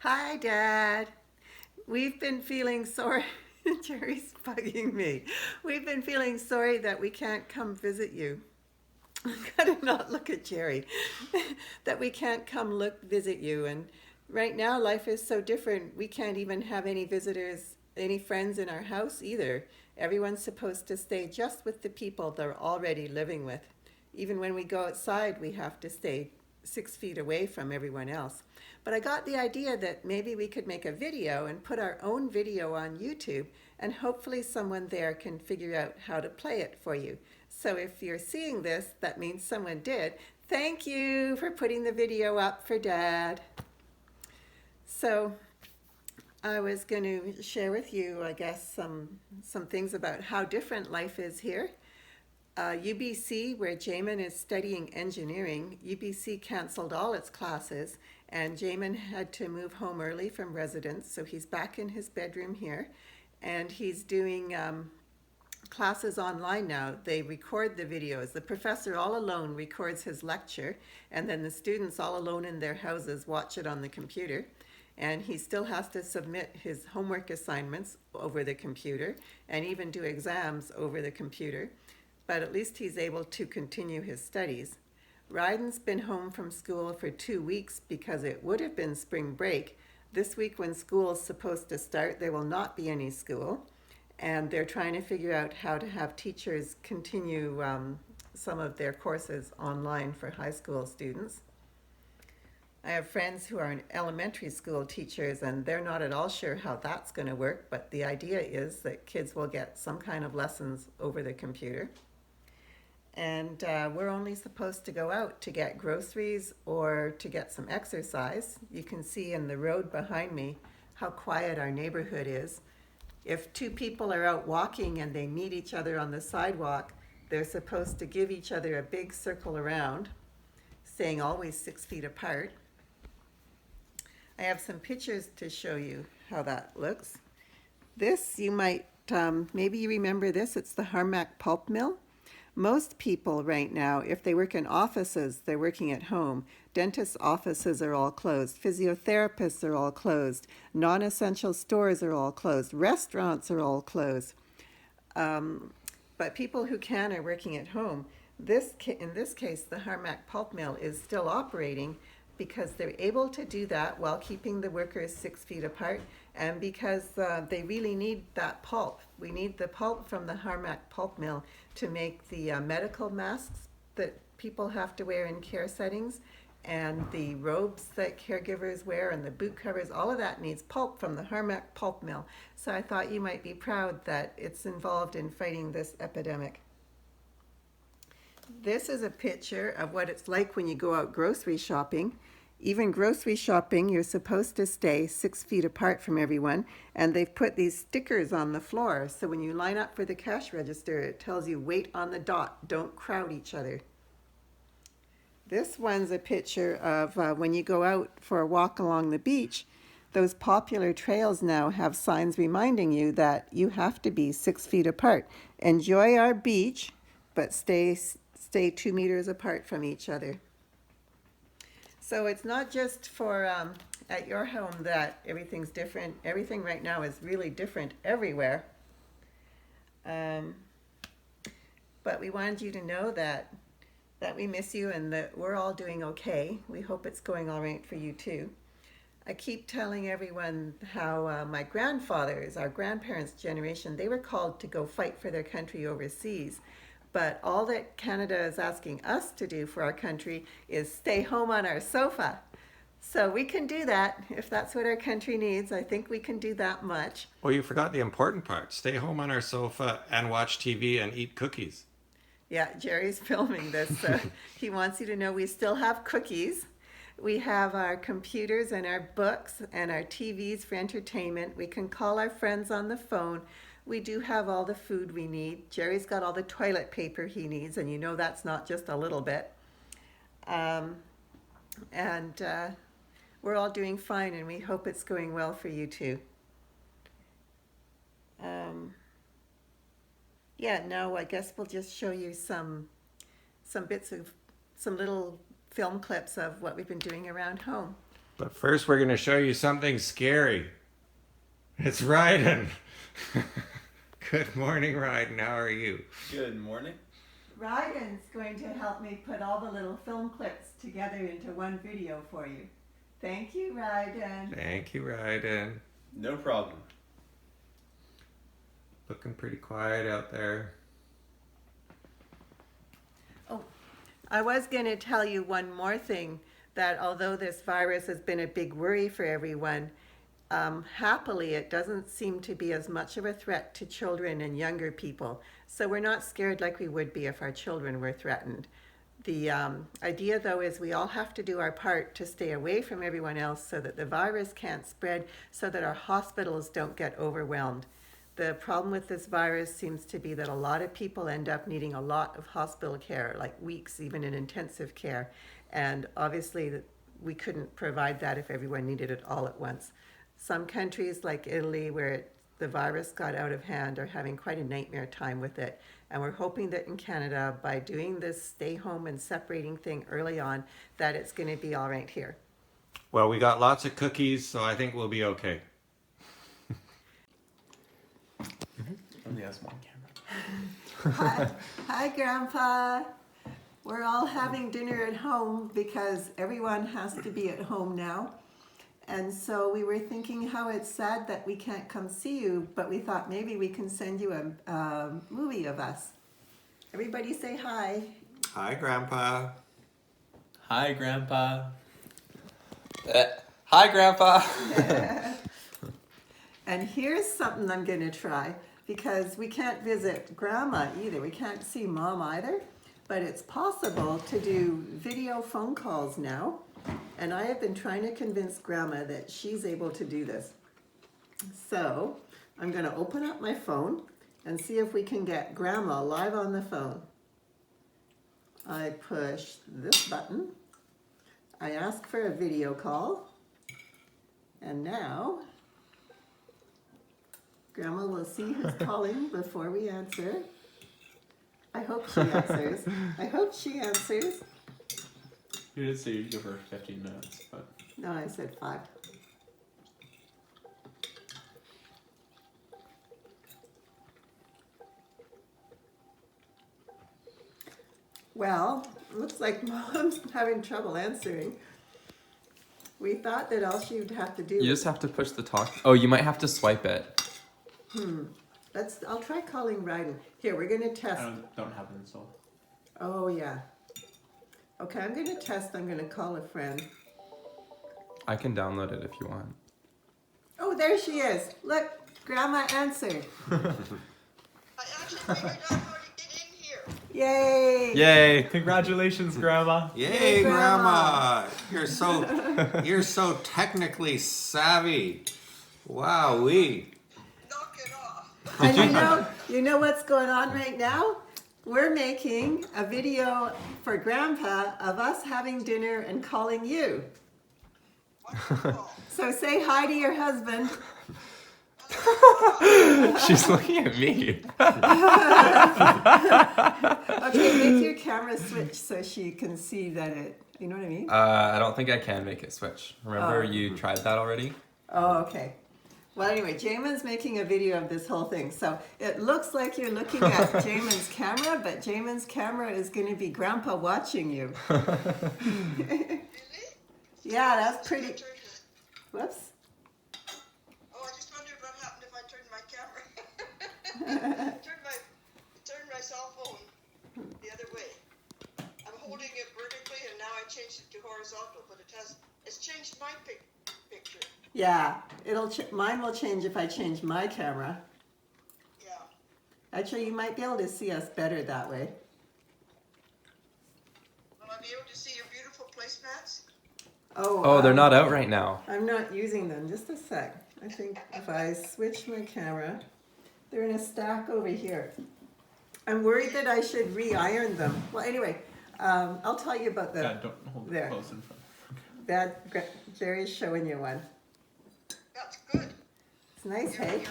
Hi, Dad. We've been feeling sorry. Jerry's bugging me. We've been feeling sorry that we can't come visit you. Gotta not look at Jerry. That we can't come look visit you. And right now, life is so different. We can't even have any visitors, any friends in our house either. Everyone's supposed to stay just with the people they're already living with. Even when we go outside, we have to stay 6 feet away from everyone else. But I got the idea that maybe we could make a video and put our own video on YouTube, and hopefully someone there can figure out how to play it for you. So if you're seeing this, that means someone did. Thank you for putting the video up for Dad. So I was going to share with you, I guess, some things about how different life is here. UBC, where Jamin is studying engineering, UBC canceled all its classes, and Jamin had to move home early from residence, so he's back in his bedroom here, and he's doing classes online now. They record the videos. The professor all alone records his lecture, and then the students all alone in their houses watch it on the computer. And he still has to submit his homework assignments over the computer and even do exams over the computer. But at least he's able to continue his studies. Ryden's been home from school for 2 weeks because it would have been spring break. This week, when school is supposed to start, there will not be any school. And they're trying to figure out how to have teachers continue some of their courses online for high school students. I have friends who are elementary school teachers, and they're not at all sure how that's going to work, but the idea is that kids will get some kind of lessons over the computer. And we're only supposed to go out to get groceries or to get some exercise. You can see in the road behind me how quiet our neighborhood is. If two people are out walking and they meet each other on the sidewalk, they're supposed to give each other a big circle around, staying always 6 feet apart. I have some pictures to show you how that looks. This, you might, maybe you remember this, it's the Harmac pulp mill. Most people right now, if they work in offices, they're working at home. Dentist offices are all closed. Physiotherapists are all closed. Non-essential stores are all closed. Restaurants are all closed. But people who can are working at home. In this case, the Harmac pulp mill is still operating because they're able to do that while keeping the workers 6 feet apart, and because they really need that pulp. We need the pulp from the Harmac pulp mill to make the medical masks that people have to wear in care settings, and the robes that caregivers wear, and the boot covers. All of that needs pulp from the Harmac pulp mill. So I thought you might be proud that it's involved in fighting this epidemic. This is a picture of what it's like when you go out grocery shopping. Even grocery shopping, you're supposed to stay 6 feet apart from everyone, and they've put these stickers on the floor. So when you line up for the cash register, it tells you wait on the dot, don't crowd each other. This one's a picture of when you go out for a walk along the beach. Those popular trails now have signs reminding you that you have to be 6 feet apart. Enjoy our beach, but stay 2 meters apart from each other. So it's not just for at your home that everything's different. Everything right now is really different everywhere. But we wanted you to know that we miss you and that we're all doing okay. We hope it's going all right for you too. I keep telling everyone how my grandfathers, our grandparents' generation, they were called to go fight for their country overseas. But all that Canada is asking us to do for our country is stay home on our sofa. So we can do that if that's what our country needs. I think we can do that much. Well, you forgot the important part. Stay home on our sofa and watch TV and eat cookies. Yeah, Jerry's filming this, so he wants you to know we still have cookies. We have our computers and our books and our TVs for entertainment. We can call our friends on the phone. We do have all the food we need. Jerry's got all the toilet paper he needs, and you know that's not just a little bit. And we're all doing fine, and we hope it's going well for you too. Yeah, now I guess we'll just show you some bits of some little film clips of what we've been doing around home. But first we're going to show you something scary. It's Ryden. Good morning, Ryden. How are you? Good morning. Ryden's going to help me put all the little film clips together into one video for you. Thank you, Ryden. Thank you, Ryden. No problem. Looking pretty quiet out there. Oh, I was going to tell you one more thing, that although this virus has been a big worry for everyone, happily it doesn't seem to be as much of a threat to children and younger people. So we're not scared like we would be if our children were threatened. The idea, though, is we all have to do our part to stay away from everyone else so that the virus can't spread, so that our hospitals don't get overwhelmed. The problem with this virus seems to be that a lot of people end up needing a lot of hospital care, like weeks, even in intensive care. And obviously we couldn't provide that if everyone needed it all at once. Some countries like Italy, where the virus got out of hand, are having quite a nightmare time with it. And we're hoping that in Canada, by doing this stay home and separating thing early on, that it's going to be all right here. Well, we got lots of cookies, so I think we'll be okay. Only has one camera. Hi, Grandpa. We're all having dinner at home because everyone has to be at home now. And so we were thinking how it's sad that we can't come see you, but we thought maybe we can send you a movie of us. Everybody say hi. Hi, Grandpa. Hi, Grandpa. Hi, Grandpa. And here's something I'm going to try, because we can't visit Grandma either. We can't see Mom either, but it's possible to do video phone calls now. And I have been trying to convince Grandma that she's able to do this. So I'm going to open up my phone and see if we can get Grandma live on the phone. I push this button. I ask for a video call. And now Grandma will see who's calling before we answer. I hope she answers. I hope she answers. You did say you'd give her 15 minutes, but... No, I said 5. Well, looks like Mom's having trouble answering. We thought that all she would have to do You just have to push the talk. Oh, you might have to swipe it. I'll try calling Ryden. Here, we're gonna test. I don't have it installed. Oh yeah. Okay, I'm gonna test. I'm gonna call a friend. I can download it if you want. Oh, there she is. Look, Grandma answered. I actually figured out how to get in here. Yay! Yay! Congratulations, Grandma. Yay, Hey, Grandma. Grandma! You're so technically savvy. Wowee. Knock it off. And you know what's going on right now? We're making a video for Grandpa of us having dinner and calling you. Wonderful. So say hi to your husband. She's looking at me. Okay, make your camera switch so she can see that you know what I mean? I don't think I can make it switch. Remember Oh. you tried that already? Oh, okay. Well, anyway, Jamin's making a video of this whole thing. So it looks like you're looking at Jamin's camera, but Jamin's camera is going to be Grandpa watching you. Really? Yeah, that's I pretty. turned it. Whoops. Oh, I just wondered what happened if I turned my camera. turned my cell phone the other way. I'm holding it vertically and now I changed it to horizontal, but it's changed my picture. Yeah, mine will change if I change my camera. Yeah. Actually, you might be able to see us better that way. Will I be able to see your beautiful placemats? Oh, they're not out right now. I'm not using them. Just a sec. I think if I switch my camera, they're in a stack over here. I'm worried that I should re-iron them. Well, anyway, I'll tell you about Dad, don't hold there. it close in front. Jerry's showing you one. That's good. It's nice, hey?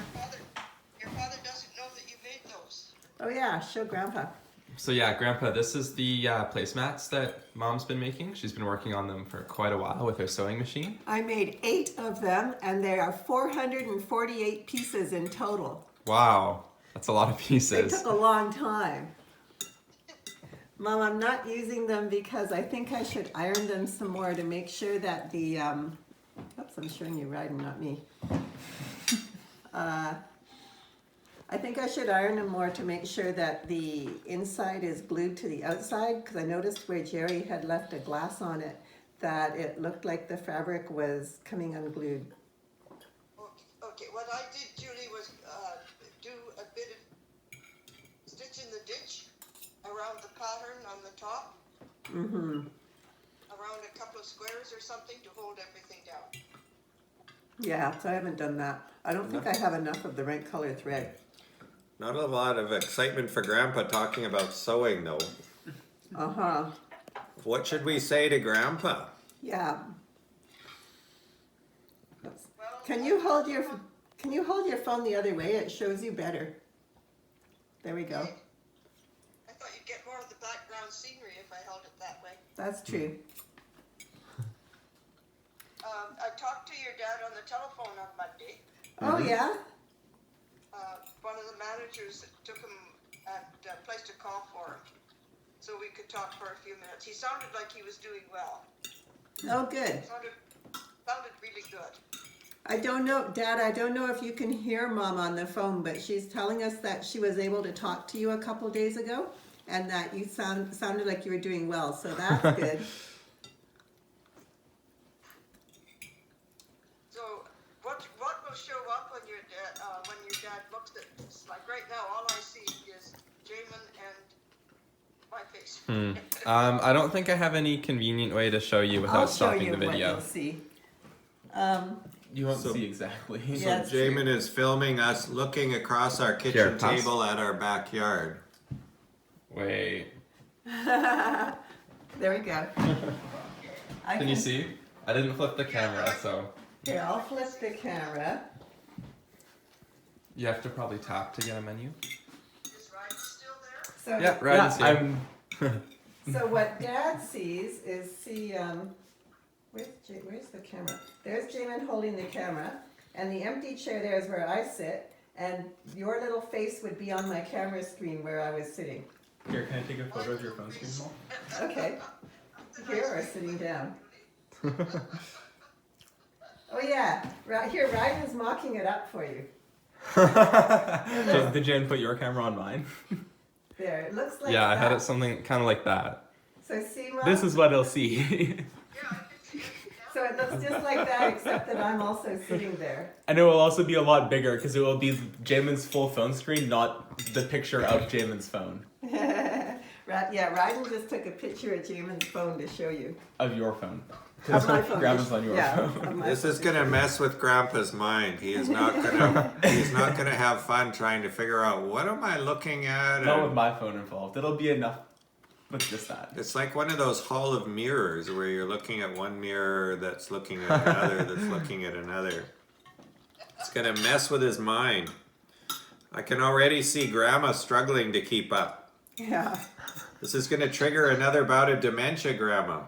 Your father doesn't know that you made those. Oh yeah, show Grandpa. So yeah, Grandpa, this is the placemats that Mom's been making. She's been working on them for quite a while with her sewing machine. I made 8 of them, and there are 448 pieces in total. Wow, that's a lot of They pieces. took a long time. Mom, I'm not using them because I think I should iron them some more to make sure that the, oops, I'm showing you riding, not me. I think I should iron them more to make sure that the inside is glued to the outside, because I noticed where Jerry had left a glass on it that it looked like the fabric was coming unglued. Okay, what I did, Julie, was do a bit of stitch in the ditch around the pattern on the top. Mm-hmm. Around a couple of squares or something to hold everything down. Yeah, so I haven't done that. I don't think I have enough of the right color thread. Not a lot of excitement for Grandpa talking about sewing, though. Uh-huh. What should we say to Grandpa? Yeah. Well, Can you hold your phone the other way? It shows you better. There we go. I thought you'd get more of the background scenery if I held it that way. That's true. I talked to your dad on the telephone on Monday. Oh yeah? One of the managers took him and placed a call for him so we could talk for a few minutes. He sounded like he was doing well. Oh good. Sounded really good. I don't know, Dad, I don't know if you can hear Mom on the phone, but she's telling us that she was able to talk to you a couple days ago and that you sounded like you were doing well, so that's good. So what will show up when your dad looks at this? Like right now, all I see is Jamin and my face. I don't think I have any convenient way to show you without I'll show stopping you the what video. you'll see. You won't So- see exactly. Yeah. That's Jamin is filming us looking across our kitchen Here, pass. table at our backyard. Wait, There we go. can you see? I didn't flip the camera, so Here, I'll flip the camera. you have to probably tap to get a menu. Is Ryan still there? So, Yeah, right. is here. So what Dad sees is where's the camera? There's Jamin holding the camera, and the empty chair there is where I sit, and your little face would be on my camera screen where I was sitting. Here, can I take a photo of your phone screen, Mom? Okay. Here or sitting down. Oh yeah, right here, Ryan's mocking it up for you. So, did Jen put your camera on mine? There, it looks like Yeah, I had that. it something kind of like that. So see, Mom? This is what he'll see. Yeah, I can see it now. So it looks just like that, except that I'm also sitting there. And it will also be a lot bigger because it will be Jamin's full phone screen, not the picture of Jamin's phone. Right, yeah, Ryden just took a picture of Jamin's phone to show you. Of your phone. Of my phone. Grandma's on your Yeah, phone. of my This phone. is gonna mess with Grandpa's mind. He is not gonna have fun trying to figure out what am I looking at. Not and- with my phone involved. It'll be enough with just that. It's like one of those hall of mirrors where you're looking at one mirror that's looking at another that's looking at another. It's gonna mess with his mind. I can already see Grandma struggling to keep up. Yeah. This is gonna trigger another bout of dementia, Grandma.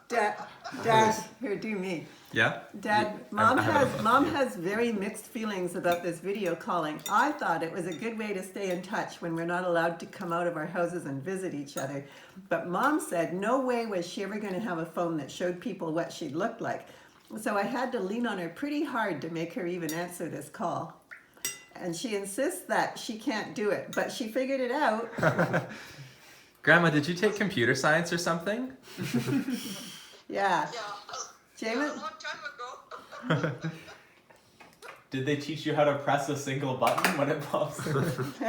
Dad, here, do me. Yeah? Dad, I have it. Mom has very mixed feelings about this video calling. I thought it was a good way to stay in touch when we're not allowed to come out of our houses and visit each other. But Mom said no way was she ever going to have a phone that showed people what she looked like. So I had to lean on her pretty hard to make her even answer this call. And she insists that she can't do it, but she figured it out. Grandma, did you take computer science or something? Yeah. Yeah, Jamin? a long time ago. Did they teach you how to press a single button when it pops? Just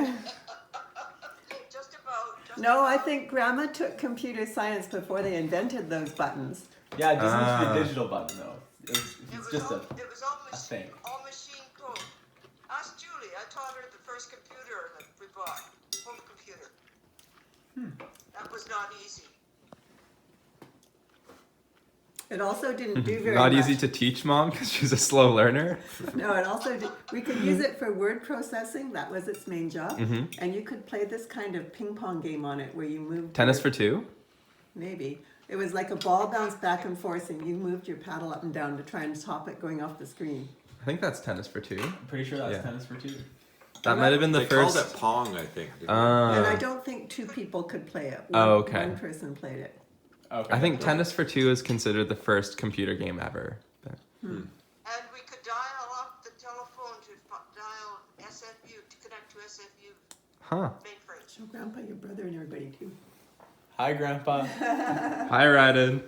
about. No, I think Grandma took computer science before they invented those buttons. Yeah, it doesn't Ah. need to be a digital button though. It's just a. It was all thing. all machine code. Ask Julie. I taught her the first computer that we bought, home computer. That was not easy. It also didn't do very Not much. easy to teach mom because she's a slow learner. No, it also did, we could use it for word processing. That was its main job. Mm-hmm. And you could play this kind of ping pong game on it where you moved Tennis your- for two? maybe. It was like a ball bounced back and forth and you moved your paddle up and down to try and stop it going off the screen. I think that's tennis for two. I'm pretty sure that's Yeah. tennis for two. That might have been the They first. called it Pong, I think. didn't And I Uh, don't think two people could play it. Oh, okay. One person played it. Okay. I think tennis for two is considered the first computer game ever. But- And we could dial up the telephone to dial SFU, to connect to SFU Huh. mainframes. Show Grandpa, your brother, and everybody too. Hi, Grandpa. Hi, Ryden.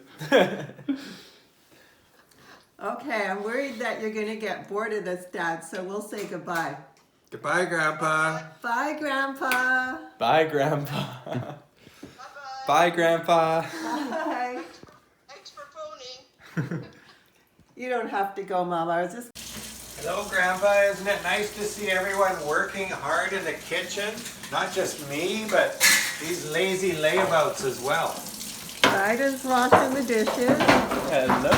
Okay, I'm worried that you're going to get bored of this, Dad, so we'll say goodbye. they? Goodbye, Grandpa. Bye, Grandpa. Bye, Grandpa. Bye-bye. Bye, Grandpa. Bye. Thanks for phoning. You don't have to go, Mom. I was just... Hello, Grandpa. Isn't it nice to see everyone working hard in the kitchen? Not just me, but these lazy layabouts as well. Ryden's washing the dishes. Hello.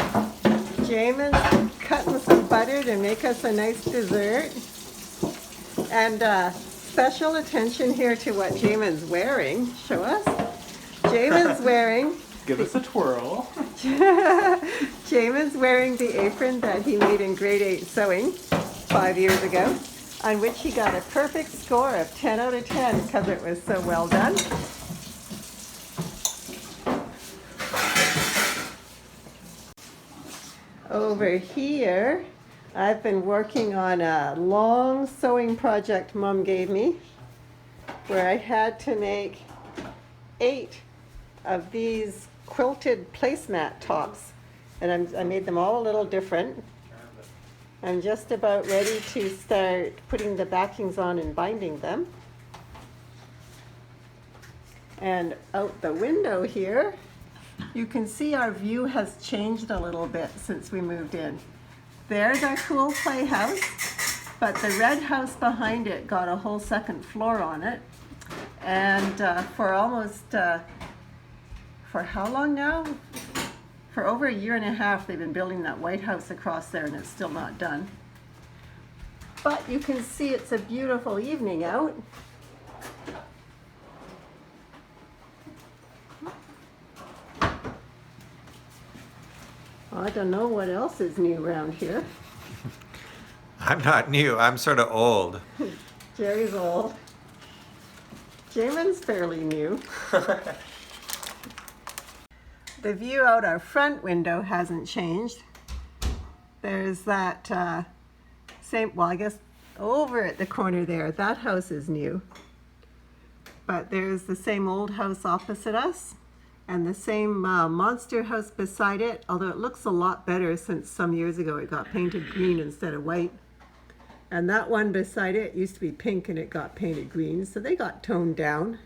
Jamin's cutting some butter to make us a nice dessert. And special attention here to what Jamin's wearing. Show us. Jamin's wearing... Give us a twirl. Jamin's wearing the apron that he made in grade 8 sewing 5 years ago, on which he got a perfect score of 10 out of 10 because it was so well done. Over here, I've been working on a long sewing project Mom gave me, where I had to make 8 of these quilted placemat tops, and I made them all a little different. I'm just about ready to start putting the backings on and binding them. And out the window here, you can see our view has changed a little bit since we moved in. There's our cool playhouse, but the red house behind it got a whole second floor on it. And for almost, for how long now? For over a year and a half, they've been building that white house across there and it's still not done. But you can see it's a beautiful evening out. I don't know what else is new around here. I'm not new. I'm sort of old. Jerry's old. Jamin's fairly new. The view out our front window hasn't changed. There's that same, well, I guess over at the corner there, that house is new. But there's the same old house opposite us and the same monster house beside it, although it looks a lot better since some years ago it got painted green instead of white. And that one beside it used to be pink and it got painted green, so they got toned down.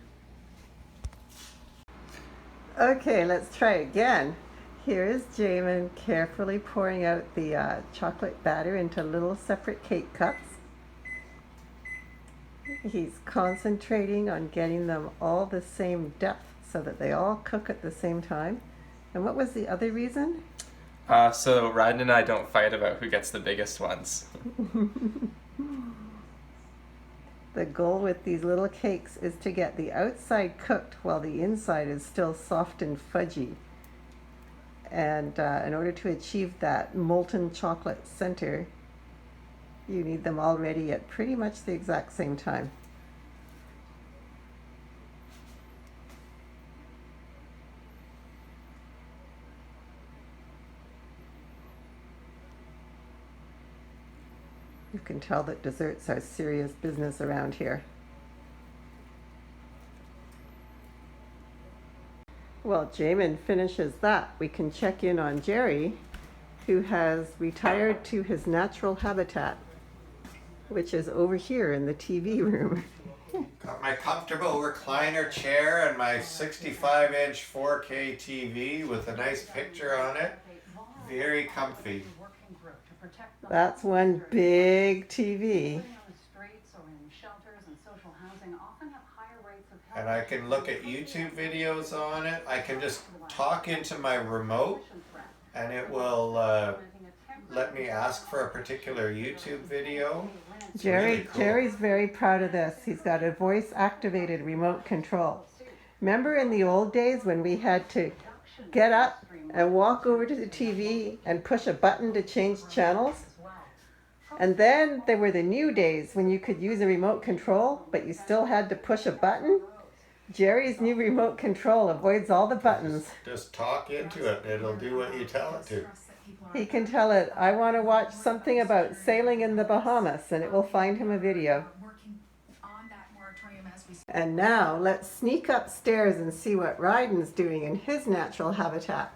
Okay, let's try again. Here is Jamin carefully pouring out the chocolate batter into little separate cake cups. He's concentrating on getting them all the same depth so that they all cook at the same time. And what was the other reason? So Ryden and I don't fight about who gets the biggest ones. The goal with these little cakes is to get the outside cooked while the inside is still soft and fudgy. And in order to achieve that molten chocolate center, you need them all ready at pretty much the exact same time. You can tell that desserts are serious business around here. While Jamin finishes that, we can check in on Jerry, who has retired to his natural habitat, which is over here in the TV room. Got my comfortable recliner chair and my 65-inch 4K TV with a nice picture on it. Very comfy. That's one big TV. And I can look at YouTube videos on it. I can just talk into my remote and it will let me ask for a particular YouTube video. It's really cool. Jerry's very proud of this. He's got a voice activated remote control. Remember in the old days when we had to get up and walk over to the TV and push a button to change channels? And then there were the new days when you could use a remote control, but you still had to push a button. Jerry's new remote control avoids all the buttons. Just talk into it. It'll do what you tell it to. He can tell it, I want to watch something about sailing in the Bahamas, and it will find him a video. And now let's sneak upstairs and see what Ryden's doing in his natural habitat.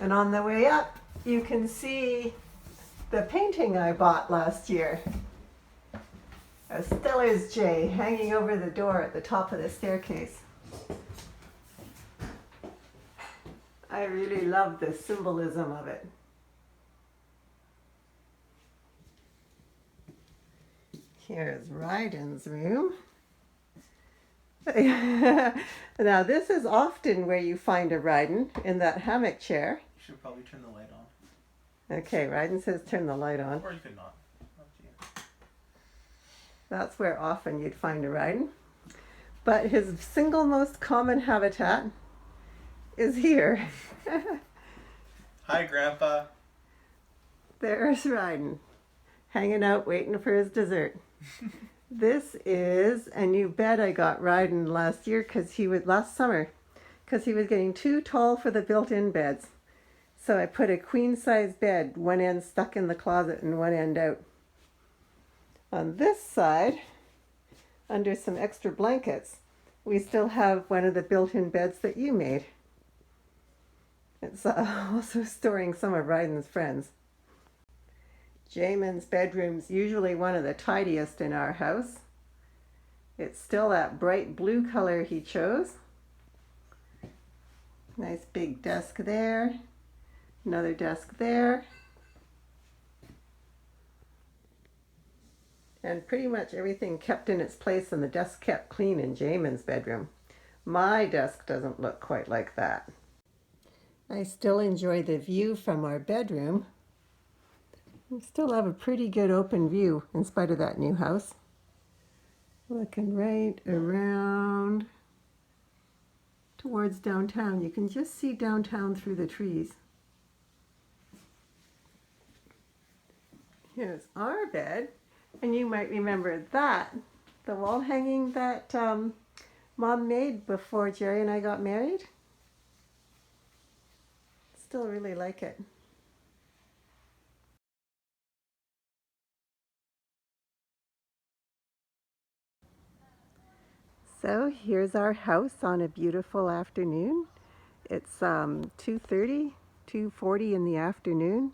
And on the way up, you can see the painting I bought last year. A Steller's Jay hanging over the door at the top of the staircase. I really love the symbolism of it. Here's Ryden's room. Now this is often where you find a Ryden, in that hammock chair. You should probably turn the light on. Okay, Ryden says turn the light on. Or you could not. Up to you. That's where often you'd find a Ryden. But his single most common habitat is here. Hi, Grandpa. There's Ryden, hanging out waiting for his dessert. This is a new bed I got Ryden last summer, because he was getting too tall for the built-in beds. So I put a queen-size bed, one end stuck in the closet and one end out. On this side, under some extra blankets, we still have one of the built-in beds that you made. It's also storing some of Ryden's friends. Jamin's bedroom's usually one of the tidiest in our house. It's still that bright blue color he chose. Nice big desk there. Another desk there. And pretty much everything kept in its place and the desk kept clean in Jamin's bedroom. My desk doesn't look quite like that. I still enjoy the view from our bedroom. We still have a pretty good open view in spite of that new house. Looking right around towards downtown. You can just see downtown through the trees. Here's our bed. And you might remember that, the wall hanging that Mom made before Jerry and I got married. Still really like it. So here's our house on a beautiful afternoon. It's 2:30, 2:40 in the afternoon,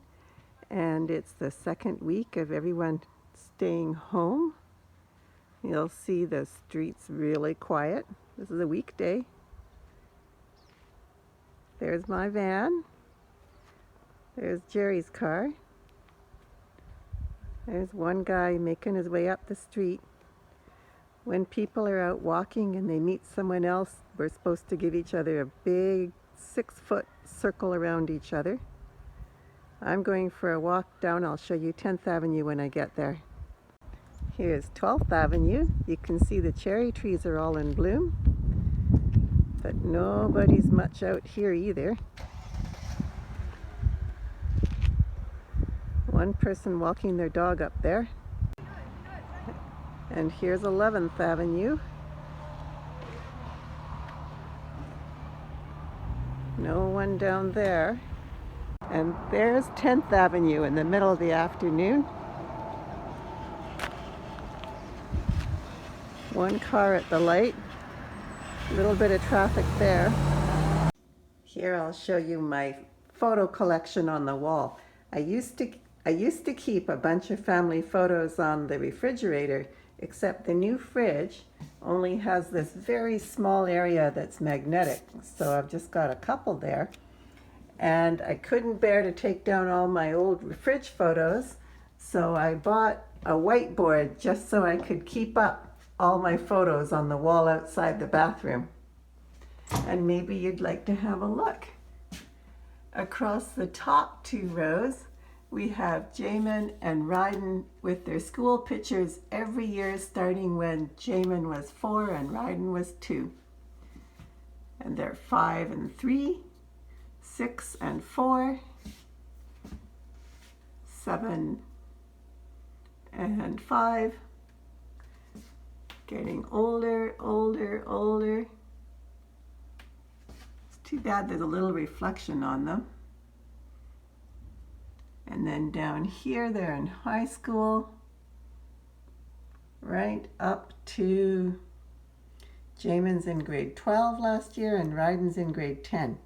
and it's the second week of everyone staying home. You'll see the streets really quiet. This is a weekday. There's my van. There's Jerry's car. There's one guy making his way up the street. When people are out walking and they meet someone else, we're supposed to give each other a big 6-foot circle around each other. I'm going for a walk down. I'll show you 10th Avenue when I get there. Here's 12th Avenue. You can see the cherry trees are all in bloom, but nobody's much out here either. One person walking their dog up there. And here's 11th Avenue. No one down there. And there's 10th Avenue in the middle of the afternoon. One car at the light. A little bit of traffic there. Here I'll show you my photo collection on the wall. I used to keep a bunch of family photos on the refrigerator, except the new fridge only has this very small area that's magnetic. So I've just got a couple there. And I couldn't bear to take down all my old fridge photos, so I bought a whiteboard just so I could keep up all my photos on the wall outside the bathroom. And maybe you'd like to have a look. across the top 2 rows, we have Jamin and Ryden with their school pictures every year starting when Jamin was 4 and Ryden was 2. And they're 5 and 3, 6 and 4, 7 and 5, getting older, older, older. It's too bad there's a little reflection on them. And then down here, they're in high school, right up to Jamin's in grade 12 last year and Ryden's in grade 10.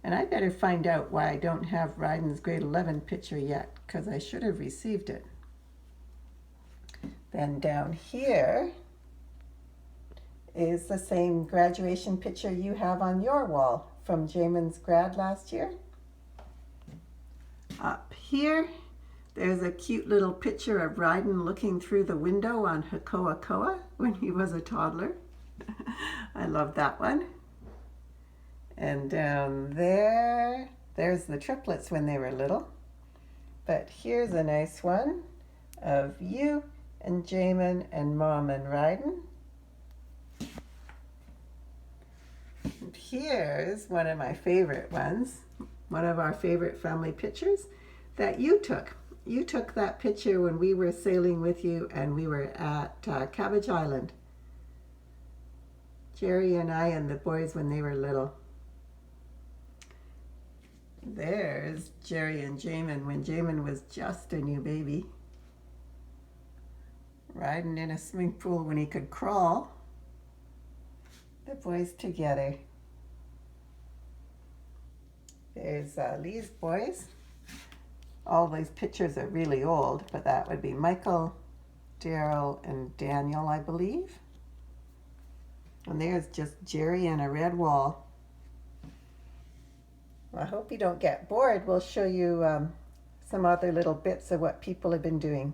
And I better find out why I don't have Ryden's grade 11 picture yet, because I should have received it. Then down here is the same graduation picture you have on your wall from Jamin's grad last year. Up here, there's a cute little picture of Ryden looking through the window on Hakoakoa when he was a toddler. I love that one. And down there, there's the triplets when they were little. But here's a nice one of you and Jamin and Mom and Ryden. And here's one of my favorite ones, one of our favorite family pictures that you took. You took that picture when we were sailing with you and we were at Cabbage Island. Jerry and I and the boys when they were little. There's Jerry and Jamin when Jamin was just a new baby. Riding in a swimming pool when he could crawl. The boys together. There's Lee's boys. All these pictures are really old, but that would be Michael, Daryl, and Daniel, I believe. And there's just Jerry and a red wall. Well, I hope you don't get bored. We'll show you some other little bits of what people have been doing.